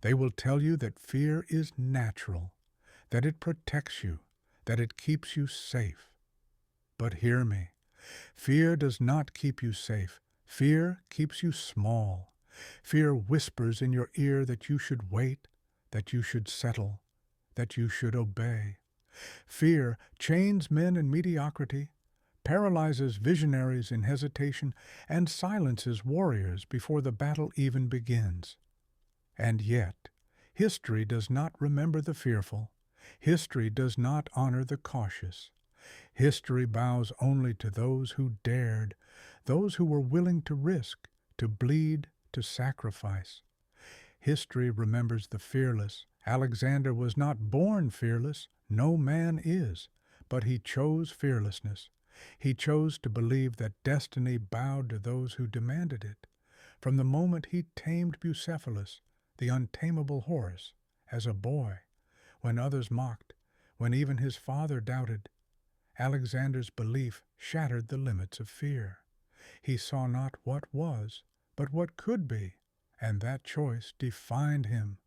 They will tell you that fear is natural, that it protects you, that it keeps you safe. But hear me. Fear does not keep you safe. Fear keeps you small. Fear whispers in your ear that you should wait, that you should settle, that you should obey. Fear chains men in mediocrity, paralyzes visionaries in hesitation, and silences warriors before the battle even begins. And yet, history does not remember the fearful. History does not honor the cautious. History bows only to those who dared, those who were willing to risk, to bleed, to sacrifice. History remembers the fearless. Alexander was not born fearless, no man is, but he chose fearlessness. He chose to believe that destiny bowed to those who demanded it. From the moment he tamed Bucephalus, the untamable horse, as a boy, when others mocked, when even his father doubted, Alexander's belief shattered the limits of fear. He saw not what was, but what could be, and that choice defined him.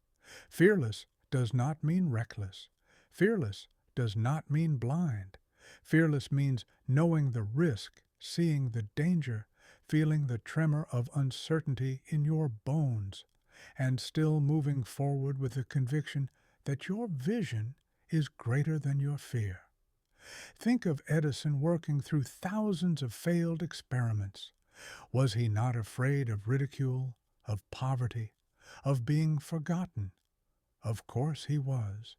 Fearless does not mean reckless. Fearless does not mean blind. Fearless means knowing the risk, seeing the danger, feeling the tremor of uncertainty in your bones, and still moving forward with the conviction that your vision is greater than your fear. Think of Edison working through thousands of failed experiments. Was he not afraid of ridicule, of poverty, of being forgotten? Of course he was.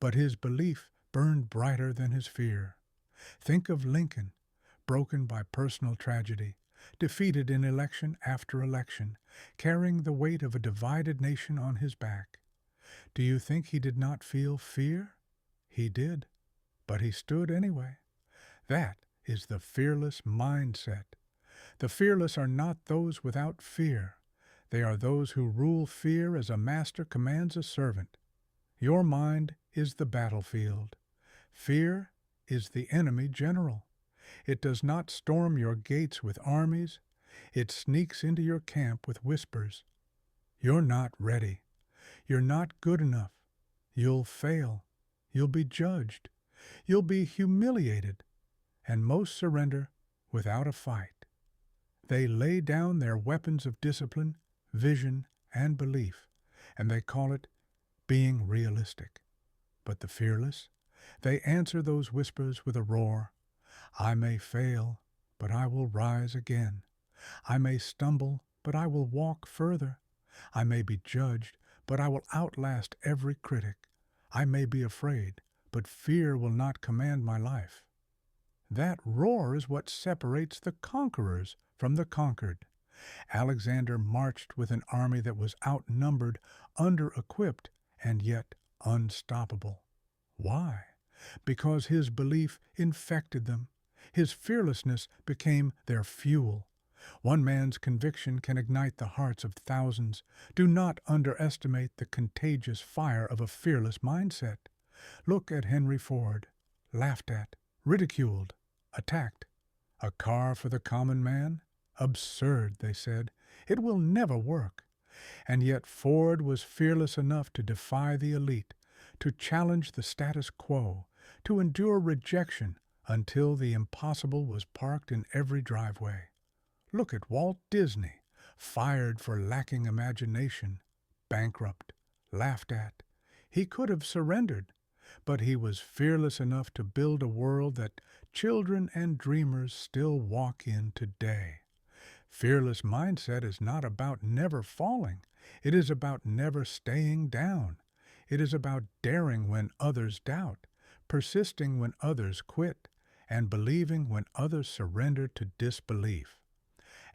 But his belief burned brighter than his fear. Think of Lincoln, broken by personal tragedy, defeated in election after election, carrying the weight of a divided nation on his back. Do you think he did not feel fear? He did, but he stood anyway. That is the fearless mindset. The fearless are not those without fear. They are those who rule fear as a master commands a servant. Your mind is the battlefield. Fear is the enemy general. It does not storm your gates with armies. It sneaks into your camp with whispers. You're not ready. You're not good enough. You'll fail. You'll be judged. You'll be humiliated. And most surrender without a fight. They lay down their weapons of discipline, vision, and belief, and they call it being realistic. But the fearless, they answer those whispers with a roar. I may fail, but I will rise again. I may stumble, but I will walk further. I may be judged, but I will outlast every critic. I may be afraid, but fear will not command my life. That roar is what separates the conquerors from the conquered. Alexander marched with an army that was outnumbered, under-equipped, and yet unstoppable. Why? Because his belief infected them. His fearlessness became their fuel. One man's conviction can ignite the hearts of thousands. Do not underestimate the contagious fire of a fearless mindset. Look at Henry Ford, laughed at, ridiculed, attacked. A car for the common man? Absurd, they said. It will never work. And yet Ford was fearless enough to defy the elite, to challenge the status quo, to endure rejection until the impossible was parked in every driveway. Look at Walt Disney, fired for lacking imagination, bankrupt, laughed at. He could have surrendered, but he was fearless enough to build a world that children and dreamers still walk in today. Fearless mindset is not about never falling. It is about never staying down. It is about daring when others doubt, persisting when others quit, and believing when others surrender to disbelief.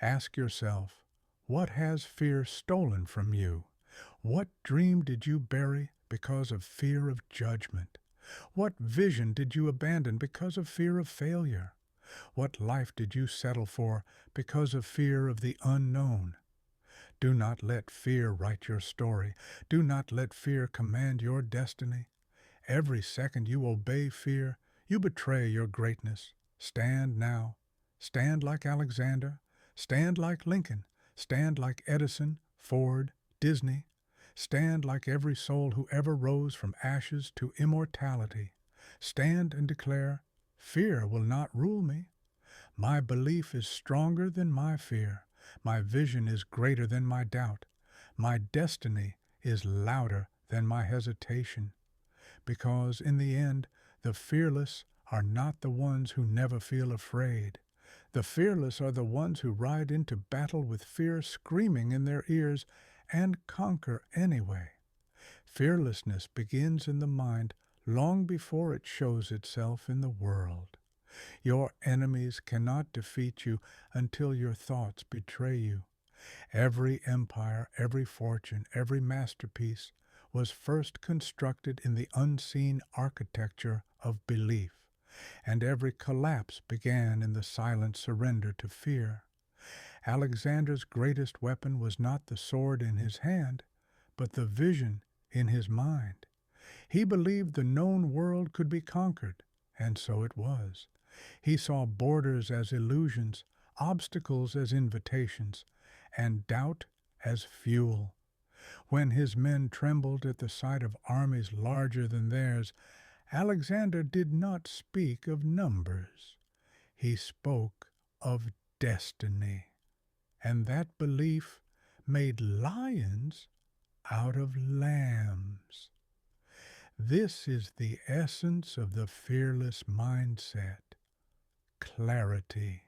Ask yourself, what has fear stolen from you? What dream did you bury because of fear of judgment? What vision did you abandon because of fear of failure? What life did you settle for because of fear of the unknown? Do not let fear write your story. Do not let fear command your destiny. Every second you obey fear, you betray your greatness. Stand now. Stand like Alexander. Stand like Lincoln. Stand like Edison, Ford, Disney. Stand like every soul who ever rose from ashes to immortality. Stand and declare, fear will not rule me. My belief is stronger than my fear. My vision is greater than my doubt. My destiny is louder than my hesitation. Because in the end, the fearless are not the ones who never feel afraid. The fearless are the ones who ride into battle with fear screaming in their ears and conquer anyway. Fearlessness begins in the mind long before it shows itself in the world. Your enemies cannot defeat you until your thoughts betray you. Every empire, every fortune, every masterpiece was first constructed in the unseen architecture of belief, and every collapse began in the silent surrender to fear. Alexander's greatest weapon was not the sword in his hand, but the vision in his mind. He believed the known world could be conquered, and so it was. He saw borders as illusions, obstacles as invitations, and doubt as fuel. When his men trembled at the sight of armies larger than theirs, Alexander did not speak of numbers. He spoke of destiny, and that belief made lions out of lambs. This is the essence of the fearless mindset: clarity.